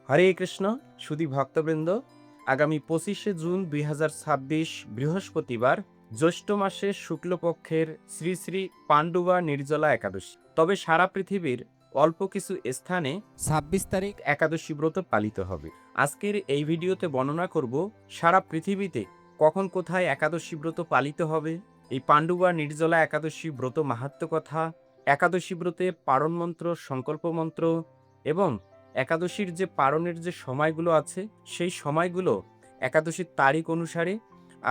হরে কৃষ্ণ সুধী ভক্তবৃন্দ, আগামী 25শে জুন 2026 বৃহস্পতিবার জ্যৈষ্ঠ মাসের শুক্লপক্ষের শ্রী শ্রী পাণ্ডুবা নির্জলা একাদশী। তবে সারা পৃথিবীর অল্প কিছু স্থানে 26 তারিখ একাদশী ব্রত পালিত হবে। আজকের এই ভিডিওতে বর্ণনা করব সারা পৃথিবীতে কখন কোথায় একাদশী ব্রত পালিত হবে, এই পাণ্ডুবা নির্জলা একাদশী ব্রত মাহাত্ম্য কথা, একাদশী ব্রতে পারণ মন্ত্র, সংকল্প মন্ত্র এবং একাদশীর যে পারণের যে সময়গুলো আছে সেই সময়গুলো একাদশীর তারিখ অনুসারে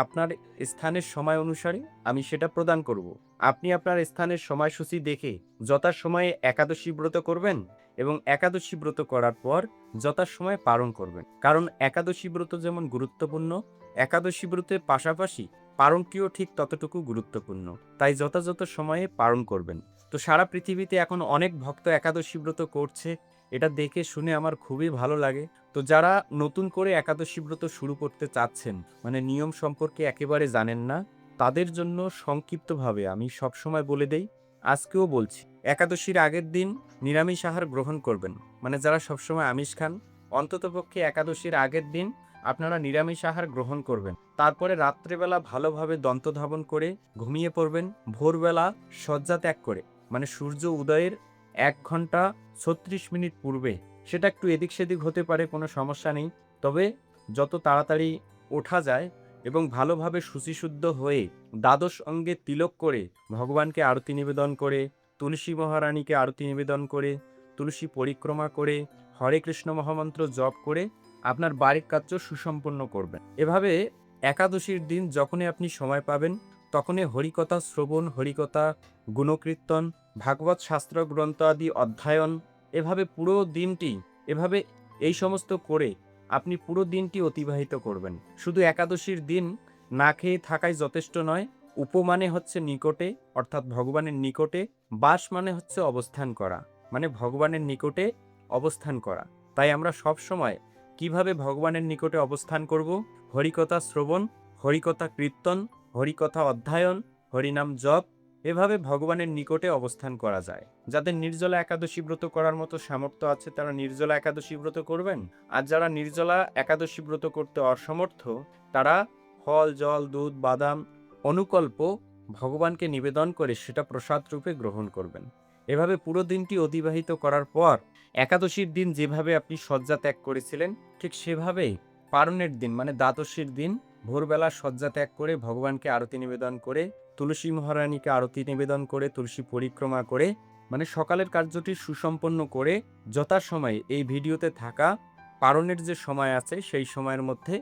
আপনার স্থানের সময় অনুসারে আমি সেটা প্রদান করব। আপনি আপনার স্থানের সময়সূচি দেখে যথাসময়ে একাদশী ব্রত করবেন এবং একাদশী ব্রত করার পর যথাসময়ে পালন করবেন। কারণ একাদশী ব্রত যেমন গুরুত্বপূর্ণ, একাদশী ব্রতের পাশাপাশি পালনটিও ঠিক ততটুকু গুরুত্বপূর্ণ। তাই যথাযথ সময়ে পালন করবেন। তো সারা পৃথিবীতে এখন অনেক ভক্ত একাদশী ব্রত করছে, এটা দেখে শুনে আমার খুবই ভালো লাগে। তো যারা নতুন করে একাদশী ব্রত শুরু করতে চাচ্ছেন, মানে নিয়ম সম্পর্কে একেবারে জানেন না, তাদের জন্য সংক্ষিপ্তভাবে আমি সবসময় বলে দেই, আজকেও বলছি। একাদশীর আগের দিন নিরামিষ আহার গ্রহণ করবেন। মানে যারা সবসময় আমিষ খান, অন্ততপক্ষে একাদশীর আগের দিন আপনারা নিরামিষ আহার গ্রহণ করবেন। তারপরে রাত্রেবেলা ভালোভাবে দন্তধাবন করে ঘুমিয়ে পড়বেন। ভোরবেলা শয্যা ত্যাগ করে, মানে সূর্য উদয়ের 1 ঘন্টা 36 মিনিট পূর্বে, সেটা একটু এদিক সেদিক হতে পারে, কোনো সমস্যা নেই। তবে যত তাড়াতাড়ি ওঠা যায় এবং ভালোভাবে শুচিশুদ্ধ হয়ে দ্বাদশ অঙ্গে তিলক করে ভগবানকে আরতি নিবেদন করে, তুলসী মহারানীকে আরতি নিবেদন করে, তুলসী পরিক্রমা করে, হরে কৃষ্ণ মহামন্ত্র জপ করে আপনার বাড়ির কার্য সুসম্পন্ন করবেন। এভাবে একাদশীর দিন যখনই আপনি সময় পাবেন তখনই হরিকথা শ্রবণ, হরিকথা গুণকীর্তন, ভাগবত শাস্ত্র গ্রন্থ আদি অধ্যয়ন, এভাবে পুরো দিনটি এভাবে এই সমস্ত করে আপনি পুরো দিনটি অতিবাহিত করবেন। শুধু একাদশীর দিন না খেয়ে থাকাই যথেষ্ট নয়। উপমানে হচ্ছে নিকটে, অর্থাৎ ভগবানের নিকটে। বাস মানে হচ্ছে অবস্থান করা, মানে ভগবানের নিকটে অবস্থান করা। তাই আমরা সব সময় কিভাবে ভগবানের নিকটে অবস্থান করব? হরিকথা শ্রবণ, হরিকথা কীর্তন, হরিকথা অধ্যয়ন, হরিনাম জপ, এভাবে ভগবানের নিকটে অবস্থান করা যায়। যাদের নির্জলা একাদশী ব্রত করার মতো সামর্থ্য আছে তারা নির্জলা একাদশী ব্রত করবেন। আর যারা নির্জলা একাদশী ব্রত করতে অসমর্থ, তারা ফল, জল, দুধ, বাদাম অনুকল্প ভগবানকে নিবেদন করে সেটা প্রসাদ রূপে গ্রহণ করবেন। এভাবে পুরো দিনটি অতিবাহিত করার পর একাদশীর দিন যেভাবে আপনি শয্যা ত্যাগ করেছিলেন ঠিক সেভাবেই পারণের দিন, মানে দ্বাদশীর দিন ভোরবেলা শয্যা ত্যাগ করে ভগবানকে আরতি নিবেদন করে, তুলসী মহারানীকে আরতি নিবেদন করে, তুলসী পরিক্রমা করে, মানে সকালের কার্যটি সুসম্পন্ন করে যথাসময়ে এই ভিডিওতে থাকা পারণের যে সময় আছে সেই সময়ের মধ্যে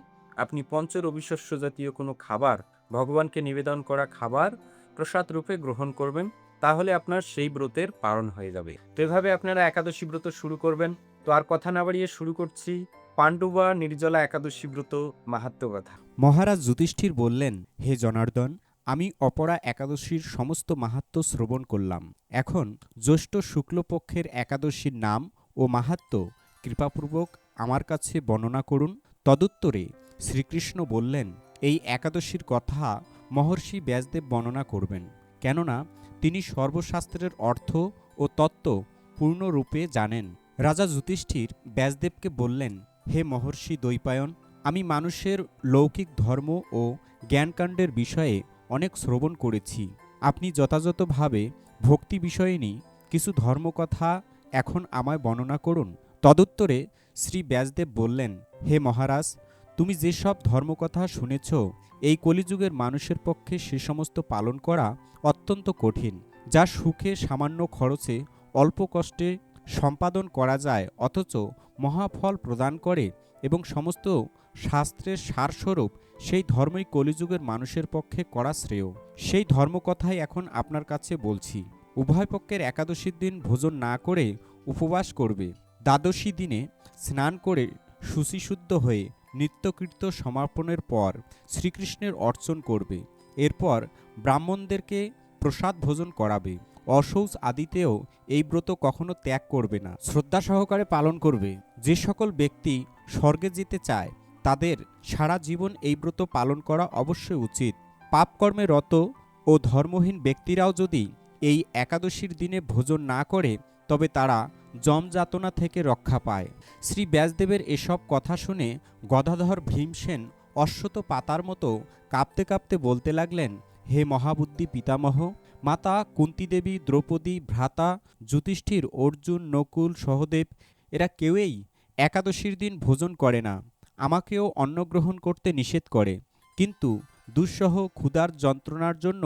আপনি পঞ্চরবিশস্য জাতীয় কোনো খাবার, ভগবানকে নিবেদন করা খাবার প্রসাদ রূপে গ্রহণ করবেন। তাহলে আপনার সেই ব্রতের পালন হয়ে যাবে। তো এভাবে আপনারা একাদশী ব্রত শুরু করবেন। তো আর কথা না বাড়িয়ে শুরু করছি পাণ্ডুবা নির্জলা একাদশী ব্রত মাহাত্ম্য কথা। মহারাজ যুধিষ্ঠির বললেন, হে জনার্দন, আমি অপরা একাদশীর সমস্ত মাহাত্ম্য শ্রবণ করলাম। এখন জ্যৈষ্ঠ শুক্লপক্ষের একাদশীর নাম ও মাহাত্ম্য কৃপাপূর্বক আমার কাছে বর্ণনা করুন। তদুত্তরে শ্রীকৃষ্ণ বললেন, এই একাদশীর কথা মহর্ষি ব্যাসদেব বর্ণনা করবেন, কেননা তিনি সর্বশাস্ত্রের অর্থ ও তত্ত্ব পূর্ণরূপে জানেন। রাজা যুধিষ্ঠির ব্যাসদেবকে বললেন, হে মহর্ষি দ্বৈপায়ন, আমি মানুষের লৌকিক ধর্ম ও জ্ঞানকাণ্ডের বিষয়ে অনেক শ্রবণ করেছি। আপনি যথাযথভাবে ভক্তি বিষয়িনী কিছু ধর্মকথা এখন আমায় বর্ণনা করুন। তদুত্তরে শ্রী ব্যাসদেব বললেন, হে মহারাজ, তুমি যেসব ধর্মকথা শুনেছ, এই কলিযুগের মানুষের পক্ষে সে সমস্ত পালন করা অত্যন্ত কঠিন, যা সুখে সামান্য খরচে অল্প কষ্টে সম্পাদন করা যায়, অথচ মহাফল প্রদান করে এবং সমস্ত শাস্ত্রের সারস্বরূপ সেই ধর্মই কলিযুগের মানুষের পক্ষে করা শ্রেয়। সেই ধর্মকথাই এখন আপনার কাছে বলছি। উভয় পক্ষের একাদশীর দিন ভোজন না করে উপবাস করবে। দ্বাদশী দিনে স্নান করে শুচিশুদ্ধ হয়ে নিত্যকৃত্য সমাপনের পর শ্রীকৃষ্ণের অর্চন করবে। এরপর ব্রাহ্মণদেরকে প্রসাদ ভোজন করাবে। অশৌচ আদিতেও এই ব্রত কখনো ত্যাগ করবে না, শ্রদ্ধা সহকারে পালন করবে। যে সকল ব্যক্তি স্বর্গে যেতে চায় তাদের সারা জীবন এই ব্রত পালন করা অবশ্যই উচিত। পাপকর্মে রত ও ধর্মহীন ব্যক্তিরাও যদি এই একাদশীর দিনে ভোজন না করে তবে তারা যমযাতনা থেকে রক্ষা পায়। শ্রী ব্যাসদেবের এসব কথা শুনে গদাধর ভীমসেন অশ্বত পাতার মতো কাঁপতে কাঁপতে বলতে লাগলেন, হে মহাবুদ্ধি পিতামহ, মাতা কুন্তিদেবী, দ্রৌপদী, ভ্রাতা যুধিষ্ঠির, অর্জুন, নকুল, সহদেব এরা কেউই একাদশীর দিন ভোজন করে না। আমাকেও অন্ন গ্রহণ করতে নিষেধ করে, কিন্তু দুঃসহ ক্ষুধার যন্ত্রণার জন্য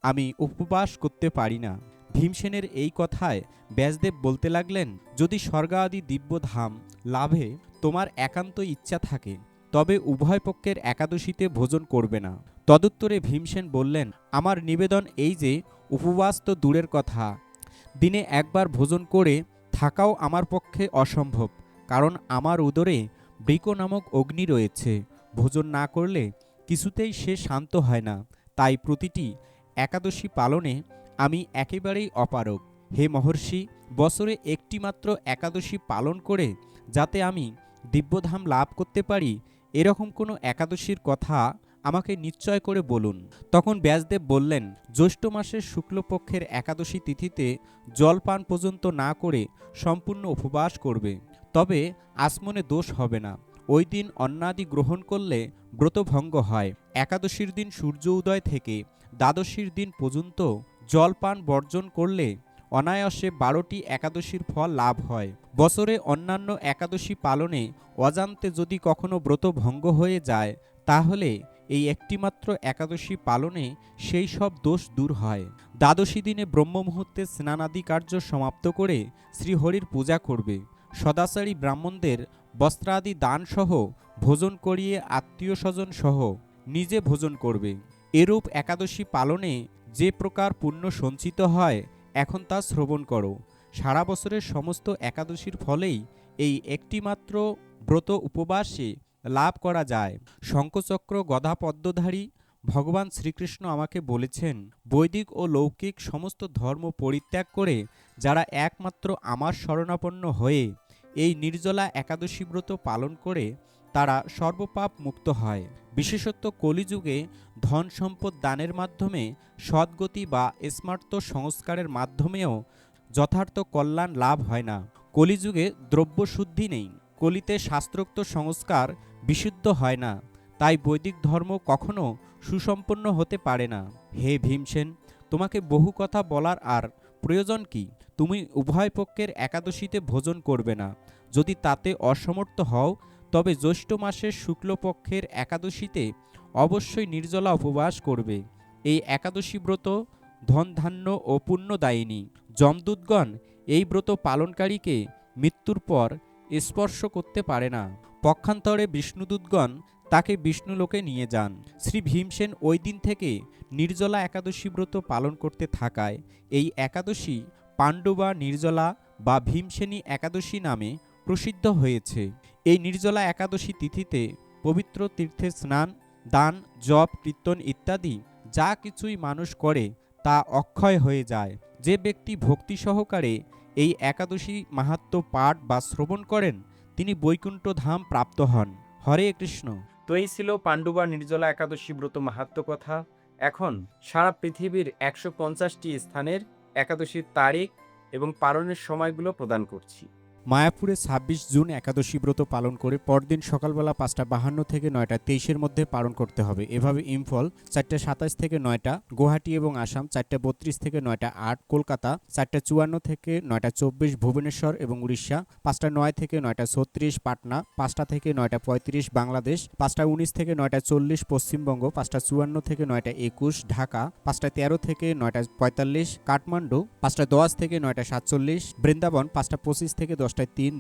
আমি উপবাস করতে পারি না। ভীমসেনের এই কথায় ব্যাসদেব বলতে লাগলেন, যদি স্বর্গাদি দিব্যধাম লাভে তোমার একান্ত ইচ্ছা থাকে তবে উভয় পক্ষের একাদশীতে ভোজন করবে না। তদুত্তরে ভীমসেন বললেন, আমার নিবেদন এই যে উপবাস তো দূরের কথা, দিনে একবার ভোজন করে থাকাও আমার পক্ষে অসম্ভব, কারণ আমার উদরে বৃক নামক অগ্নি রয়েছে। ভোজন না করলে কিছুতেই সে শান্ত হয় না, তাই প্রতিটি একাদশী পালনে আমি একেবারেই অপারগ। হে মহর্ষি, বছরে একটি মাত্র একাদশী পালন করে যাতে আমি দিব্যধাম লাভ করতে পারি, এরকম কোনো একাদশীর কথা আমাকে নিশ্চয় করে বলুন। তখন ব্যাসদেব বললেন, জ্যৈষ্ঠ মাসের শুক্লপক্ষের একাদশী তিথিতে জলপান পর্যন্ত না করে সম্পূর্ণ উপবাস করবে, তবে আসমনে দোষ হবে না। ওই দিন অন্নাদি গ্রহণ করলে ব্রতভঙ্গ হয়। একাদশীর দিন সূর্য উদয় থেকে দ্বাদশীর দিন পর্যন্ত জলপান বর্জন করলে অনায়াসে 12টি একাদশীর ফল লাভ হয়। বছরে অন্যান্য একাদশী পালনে অজান্তে যদি কখনো ব্রত ভঙ্গ হয়ে যায়, তাহলে এই একটিমাত্র একাদশী পালনে সেই সব দোষ দূর হয়। দ্বাদশী দিনে ব্রহ্ম মুহূর্তে স্নানাদি কার্য সমাপ্ত করে শ্রীহরির পূজা করবে। সদাচারী ব্রাহ্মণদের বস্ত্রাদি দানসহ ভোজন করিয়ে আত্মীয় স্বজন সহ নিজে ভোজন করবে। এরূপ একাদশী পালনে যে প্রকার পুণ্য সঞ্চিত হয়, এখন তা শ্রবণ করো। সারা বছরের সমস্ত একাদশীর ফলেই এই একটিমাত্র ব্রত উপবাসে লাভ করা যায়। শঙ্খচক্র গদা পদ্মধারী ভগবান শ্রীকৃষ্ণ আমাকে বলেছেন, বৈদিক ও লৌকিক সমস্ত ধর্ম পরিত্যাগ করে যারা একমাত্র আমার শরণাপন্ন হয়ে এই নির্জলা একাদশী ব্রত পালন করে তারা সর্বপাপ মুক্ত হয়। বিশেষত কলিযুগে ধন সম্পদ দানের মাধ্যমে সদ্গতি বা স্মার্ত সংস্কারের মাধ্যমেও যথার্থ কল্যাণ লাভ হয় না। কলিযুগে দ্রব্যশুদ্ধি নেই, কলিতে শাস্ত্রোক্ত সংস্কার বিশুদ্ধ হয় না, তাই বৈদিক ধর্ম কখনো সুসম্পন্ন হতে পারে না। হে ভীমসেন, তোমাকে বহু কথা বলার আর প্রয়োজন কি? তুমি উভয় পক্ষের একাদশীতে ভোজন করবে না। যদি তাতে অসমর্থ হও, তবে জ্যৈষ্ঠ মাসের শুক্লপক্ষের একাদশীতে অবশ্যই নির্জলা উপবাস করবে। এই একাদশী ব্রত ধন ধান্য ও পুণ্যদায়িনী। যমদূতগণ এই ব্রত পালনকারীকে মৃত্যুর পর স্পর্শ করতে পারে না। পক্ষান্তরে বিষ্ণুদূতগণ তাকে বিষ্ণুলোকে নিয়ে যান। শ্রী ভীমসেন ওই দিন থেকে নির্জলা একাদশী ব্রত পালন করতে থাকায় এই একাদশী পাণ্ডবা নির্জলা বা ভীমসেনী একাদশী নামে প্রসিদ্ধ হয়েছে। এই নির্জলা একাদশী তিথিতে পবিত্র তীর্থে স্নান, দান, জপ, কীর্তন ইত্যাদি যা কিছুই মানুষ করে তা অক্ষয় হয়ে যায়। যে ব্যক্তি ভক্তি সহকারে এই একাদশী মাহাত্ম্য পাঠ বা শ্রবণ করেন, তিনি বৈকুণ্ঠ ধাম প্রাপ্ত হন। হরে কৃষ্ণ। তো এই ছিল পাণ্ডবা নির্জলা একাদশী ব্রত মাহাত্ম্য কথা। এখন সারা পৃথিবীর 150টি স্থানের একাদশীর তারিখ এবং পালনের সময়গুলো প্রদান করছি। মায়াপুরে 26 জুন একাদশী ব্রত পালন করে পরদিন সকালবেলা 5:52 থেকে 9:23 মধ্যে পালন করতে হবে। এভাবে ইম্ফল 4:27 থেকে 9টা, গুয়াহাটি এবং আসাম 4:32 থেকে 9:08, কলকাতা 4:54 থেকে 9:24, ভুবনেশ্বর এবং উড়িষ্যা 5:09 থেকে 9:36, পাটনা 5টা থেকে 9:35, বাংলাদেশ 5:19 থেকে 9:40, পশ্চিমবঙ্গ 5:54 থেকে 9:21, ঢাকা 5:13 থেকে 9:45, কাঠমান্ডু 5:10 থেকে 9:47, বৃন্দাবন 5:25 থেকে 10:03,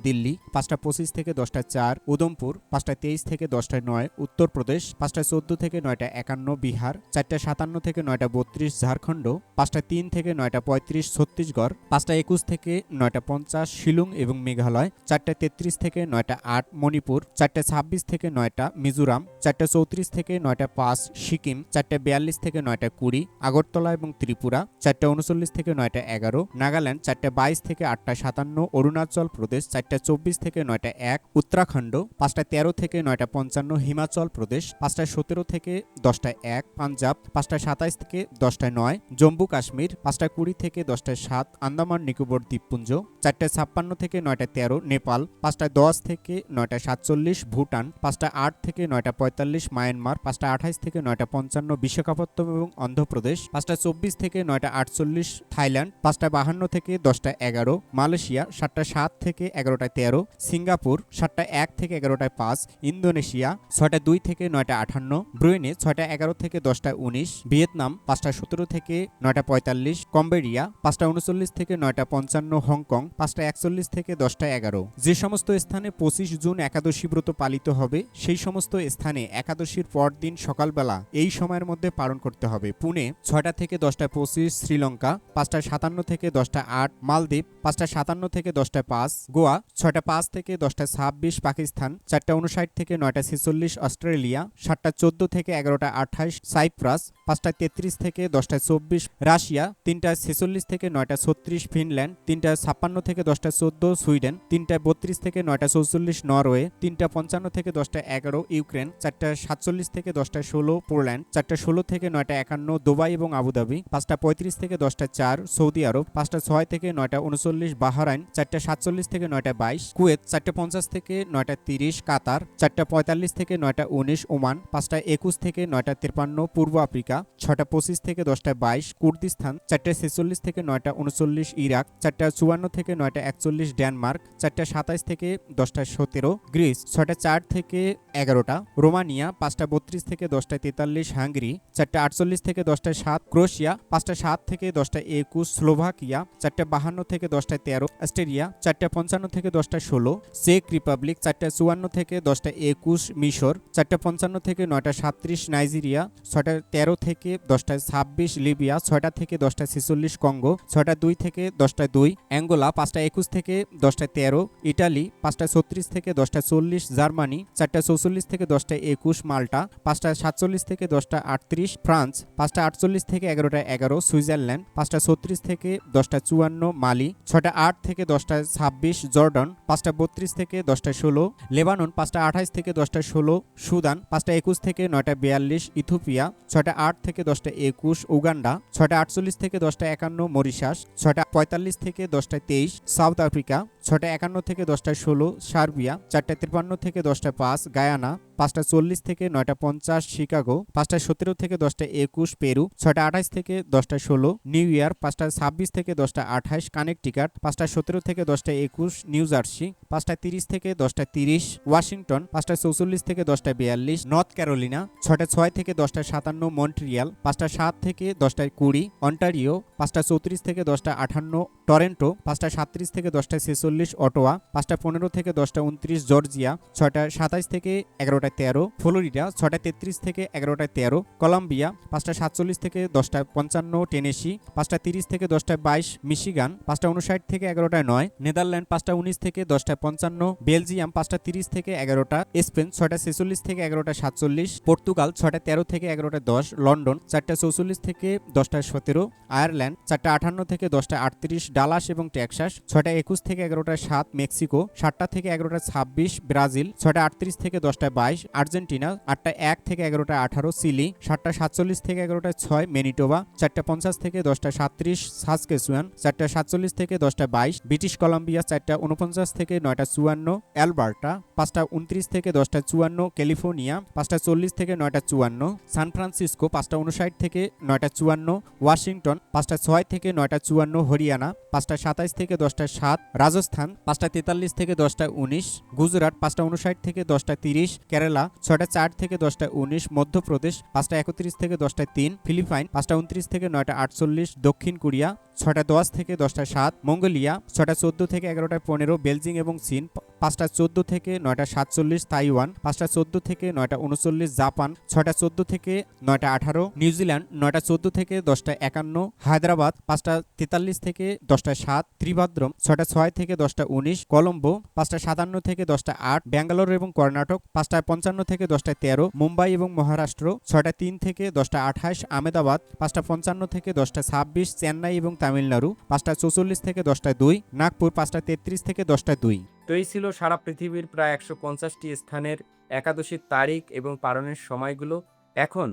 দিল্লি 5:25 থেকে 10:04, উদমপুর 5:23 থেকে 10:09, উত্তরপ্রদেশ 5:14 থেকে 9:51, বিহার 4:57 থেকে 9:32, ঝাড়খণ্ড 5:03 থেকে 9:35, ছত্তিশগড় 5:21 থেকে 9:50, শিলং এবং মেঘালয় 4:33 থেকে 9:08, মণিপুর 4:26 থেকে 9টা, মিজোরাম 4:34 থেকে 9:05, সিকিম 4:42 থেকে 9:20, আগরতলা এবং ত্রিপুরা 4:39 থেকে 9:11, নাগাল্যান্ড 4:22 থেকে 8:57, অরুণাচল প্রদেশ প্রদেশ 4টা 24 থেকে 9টা 1, উত্তরাখণ্ড 5টা 13 থেকে 9টা 55, হিমাচল প্রদেশ 5টা 17 থেকে 10টা 1, পাঞ্জাব 5টা 27 থেকে 10টা 9, জম্মু কাশ্মীর 5টা 20 থেকে 10টা 7, আন্দামান নিকোবর দ্বীপপুঞ্জ 4টা 56 থেকে 9টা 13, নেপাল 5টা 10 থেকে 9টা 47, ভুটান 5টা 8 থেকে 9টা 45, মায়ানমার 5টা 28 থেকে 9টা 55, বিশাখাপত্তনম এবং অন্ধ্রপ্রদেশ 5টা 24 থেকে 9টা 48, থাইল্যান্ড 5টা 52 থেকে 10টা 11, মালয়েশিয়া 7টা 7 থেকে 11টা 13, সিঙ্গাপুর 7টা 1 থেকে 11টা 5, ইন্দোনেশিয়া 6টা 2 থেকে 9টা 58, ব্রুনেই 6টা 11 থেকে 10টা 19, ভিয়েতনাম 5টা 17 থেকে 9টা 45, কম্বোডিয়া 5টা 39 থেকে 9টা 55, হংকং 5টা 41 থেকে 10টা 11। যে সমস্ত স্থানে 25 জুন একাদশী ব্রত পালিত হবে সেই সমস্ত স্থানে একাদশীর পরদিন সকালবেলা এই সময়ের মধ্যে পালন করতে হবে। পুনে 6টা থেকে 10টা 25, শ্রীলঙ্কা 5টা 57 থেকে 10টা 8, মালদ্বীপ 5টা 57 থেকে 10টা 5, গোয়া 6টা 5 থেকে 10টা 26, পাকিস্তান 4টা 59 থেকে 9টা 46, অস্ট্রেলিয়া 7টা 14 থেকে 11টা 28, সাইপ্রাস 5টা 33 থেকে 10টা 24, রাশিয়া 3টা 46 থেকে 9টা 36, ফিনল্যান্ড 3টা 56 থেকে 10টা 14, সুইডেন 3টা 32 থেকে 9টা 44, নরওয়ে 3টা 55 থেকে 10টা 11, ইউক্রেন 4টা 47 থেকে 10টা 16, পোল্যান্ড 4টা 16 থেকে 9টা 51, দুবাই এবং আবুধাবি 5টা 35 থেকে 10টা 4, সৌদি আরব 5টা 6 থেকে 9টা 39, বাহরাইন 4টা 47 থেকে 9টা 22, কুয়েত 4টা 50 থেকে 9টা 30, কাতার 4টা 45 থেকে 9টা 19, ওমান 5টা 21 থেকে 9টা 53, পূর্ব আফ্রিকা 6টা 25 থেকে 10টা 22, কুর্দিস্তান 4টা 46 থেকে 9টা 39, ইরাক 4টা 54 থেকে 9টা 41, ডেনমার্ক 4টা 27 থেকে 10টা 17, গ্রিস 6টা 4 থেকে 11টা, রোমানিয়া 5টা 32 থেকে 10টা 43, হাঙ্গেরি 4টা 48 থেকে 10টা 7, ক্রোয়েশিয়া 5টা 7 থেকে 10টা 21, স্লোভাকিয়া 4টা 52 থেকে 10টা 13, অস্ট্রেলিয়া 4টা 55 থেকে 10টা 16, চেক রিপাবলিক 4টা 54 থেকে 10টা 21, মিশর 4টা 55 থেকে 9টা 37, নাইজেরিয়া 6টা 13 থেকে 10টা 26, লিবিয়া 6টা থেকে 10টা 46, কঙ্গো 6টা 2 থেকে 10টা 2, অ্যাঙ্গোলা 5টা 21 থেকে 10টা 13, ইটালি 5টা 36 থেকে 10টা 40, জার্মানি 4টা 44 থেকে 10টা 21, মাল্টা 5টা 47 থেকে 10টা 38, ফ্রান্স 5টা 48 থেকে 11টা 11, সুইজারল্যান্ড 5টা 36 থেকে 10টা 54, মালি 6টা 8 থেকে 10টা 26, জর্ডান 5টা 32 থেকে 10টা 16, লেবানন 5টা 28 থেকে 10টা 16, সুদান 5টা 21 থেকে 9টা 42, ইথিওপিয়া 6টা 8 থেকে 10টা 21, উগান্ডা 6টা 48 থেকে 10টা 51, মরিশাস 6টা 45 থেকে 10টা 23, সাউথ আফ্রিকা 6টা 51 থেকে 10টা 16, সার্বিয়া 4টা 53 থেকে 10টা 5, গায়ানা 5টা 40 থেকে 9টা 50, শিকাগো 5টা 17 থেকে 10টা 21, পেরু 6টা 28 থেকে 10টা 16, নিউ ইয়র্ক 5টা 26 থেকে 10টা 28, কানেকটিকাট 5টা 17 থেকে 10টা 21, নিউ জার্সি 5টা 30 থেকে 10টা 30, ওয়াশিংটন 5টা 44 থেকে 10টা 42, নর্থ ক্যারোলিনা 6টা 6 থেকে 10টা 57, মন্ট্রিয়াল 5টা 7 থেকে 10টা 20, অন্টারিও 5টা 34 থেকে 10টা 58, টরেন্টো 5টা 37 থেকে 10টা 46, অটোয়া 5টা 15 থেকে 10টা 29, জর্জিয়া 6টা 27 থেকে 11টা 13, ফ্লোরিডা 6টা 33 থেকে 11টা 13, কলম্বিয়া 5টা 47 থেকে 10টা 55, টেনেসি 5টা 30 থেকে 10টা 22, মিশিগান 5টা 59 থেকে 11টা 9, নেদারল্যান্ড 5টা 19 থেকে 10টা 55, বেলজিয়াম 5টা 30 থেকে 11টা, স্পেন 6টা 46 থেকে 11টা 47, পর্তুগাল 6টা 13 থেকে 11টা 10, লন্ডন 4টা 44 থেকে 10টা 17, আয়ারল্যান্ড 4টা 58 থেকে 10টা 38, ডালাস এবং টেক্সাস 6টা 21 থেকে 11টা 7, মেক্সিকো 7টা থেকে 11টা 26, ব্রাজিল 6টা 38 থেকে 10টা 22, আর্জেন্টিনা 8টা 1 থেকে 11টা 18, চিলি 7টা 47 থেকে 11টা 6, ম্যানিটোবা 4টা 50 থেকে 10টা 37, সাসকেচুয়ান 4টা 47 থেকে 10টা 22, ব্রিটিশ কলাম্বিয়া 4টা 49 থেকে 9টা 54, অ্যালবার্টা 5টা 29 থেকে 10টা 54, ক্যালিফোর্নিয়া 5টা 40 থেকে 9টা 54, সান ফ্রান্সিসকো 5টা 59 থেকে 9টা 54, ওয়াশিংটন 5টা 6 থেকে 9টা 54, হরিয়ানা 5টা 27 থেকে 10টা 7, রাজস্থান 5টা 43 থেকে 10টা 19, গুজরাট 5টা 59 থেকে 10টা 30, কেরালা 6টা 4 থেকে 10টা 19, মধ্যপ্রদেশ 5টা 31 থেকে 10টা 3, ফিলিপাইন 5টা 29 থেকে 9টা 48, দক্ষিণ কোরিয়া 6টা 10 থেকে 10টা 7, মঙ্গোলিয়া 6টা 14 থেকে 11টা 15, বেলজিং এবং চীন 5টা 14 থেকে 9টা 47 তাইওয়ান, 5টা 14 থেকে 9টা 39 জাপান, 6টা 14 থেকে 9টা 18 নিউজিল্যান্ড, 9টা 14 থেকে 10টা 51 হায়দ্রাবাদ, 5টা 43 থেকে 10টা 7 ত্রিভাদ্রম, 6টা 6 থেকে 10টা 19 কলম্বো, 5টা 57 থেকে 10টা 8 ব্যাঙ্গালোর এবং কর্ণাটক, 5টা 55 থেকে 10টা 13 মুম্বাই এবং মহারাষ্ট্র, 6টা 3 থেকে 10টা 28 আহমেদাবাদ, 5টা 55 থেকে 10টা 26 চেন্নাই এবং তামিলনাড়ু, 5টা 44 থেকে 10টা 2 নাগপুর, 5টা 33 থেকে 10টা 2। তো এই ছিল সারা পৃথিবীর প্রায় 150টি স্থানের একাদশীর তারিখ এবং পালনের সময়গুলো। এখন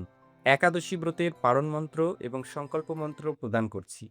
একাদশী ব্রতের পালন মন্ত্র এবং সংকল্প মন্ত্র প্রদান করছি।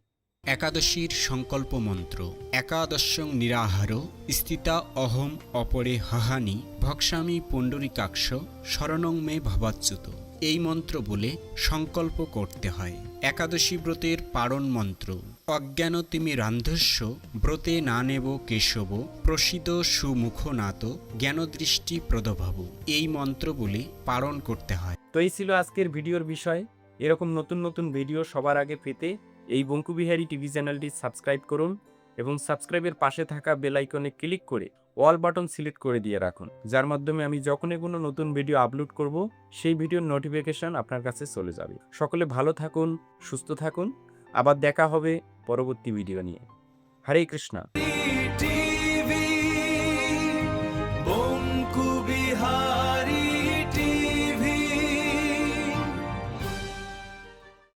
একাদশীর সংকল্প মন্ত্র। একাদশং নিরাহার স্থিতা অহম অপরে হহানি ভক্সামি পুণ্ডরিকাক্ষ শরণং মে ভবাচ্যুত। এই মন্ত্র বলে সংকল্প করতে হয়। একাদশী ব্রতের পারণ মন্ত্র। অজ্ঞানতিমি রান্ধস্য ব্রতে না নেব কেশব প্রসিদ সুমুখনাত জ্ঞানদৃষ্টি প্রদভাব। এই মন্ত্র বলে পালন করতে হয়। তো এই ছিল আজকের ভিডিওর বিষয়। এরকম নতুন নতুন ভিডিও সবার আগে পেতে এই বঙ্কুবিহারী টিভি চ্যানেলটি সাবস্ক্রাইব করুন এবং সাবস্ক্রাইবের পাশে থাকা বেল আইকনে ক্লিক করে অল বাটন সিলেক্ট করে দিয়ে রাখুন, যার মাধ্যমে আমি যখনই কোনো নতুন ভিডিও আপলোড করব সেই ভিডিওর নোটিফিকেশন আপনার কাছে চলে যাবে। সকলে ভালো থাকুন, সুস্থ থাকুন, আবার দেখা হবে পরবর্তী ভিডিও নিয়ে। হরে কৃষ্ণা।